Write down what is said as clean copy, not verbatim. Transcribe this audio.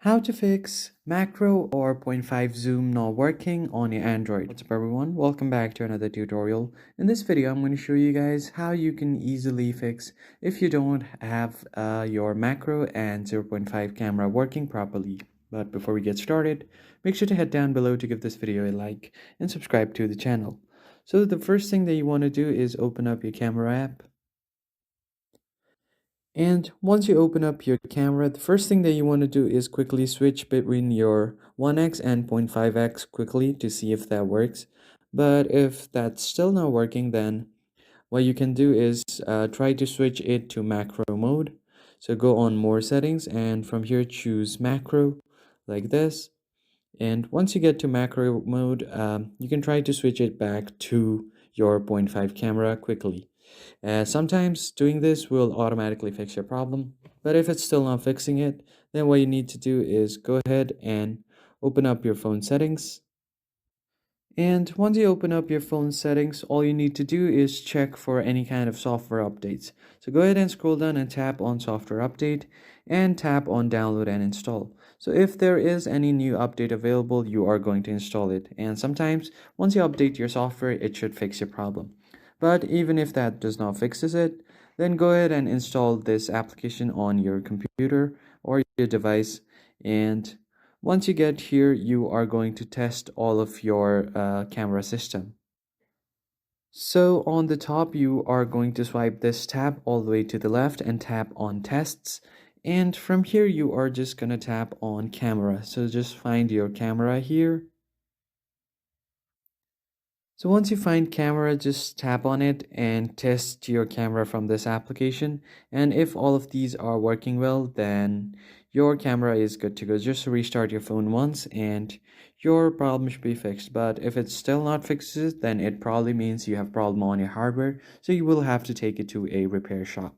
How to fix macro or point 0.5 zoom not working on your Android. What's up everyone, welcome back to another tutorial. In this video I'm going to show you guys how you can easily fix if you don't have your macro and 0.5 camera working properly. But before we get started, make sure to head down below to give this video a like and subscribe to the channel. So the first thing that you want to do is open up your camera app. And once you open up your camera, the first thing that you want to do is quickly switch between your 1x and 0.5x quickly to see if that works. But if that's still not working, then what you can do is try to switch it to macro mode. So go on more settings and from here choose macro like this. And once you get to macro mode, you can try to switch it back to your 0.5 camera quickly. Sometimes doing this will automatically fix your problem, but if it's still not fixing it, then what you need to do is go ahead and open up your phone settings. And once you open up your phone settings, all you need to do is check for any kind of software updates. So go ahead and scroll down and tap on software update and tap on download and install. So if there is any new update available, you are going to install it. And sometimes once you update your software, it should fix your problem. But even if that does not fixes it, then go ahead and install this application on your computer or your device. And once you get here, you are going to test all of your camera system. So on the top, you are going to swipe this tab all the way to the left and tap on tests. And from here, you are just going to tap on camera. So just find your camera here. So once you find camera, just tap on it and test your camera from this application. And if all of these are working well, then your camera is good to go. Just restart your phone once and your problem should be fixed. But if it's still not fixed, then it probably means you have problem on your hardware. So you will have to take it to a repair shop.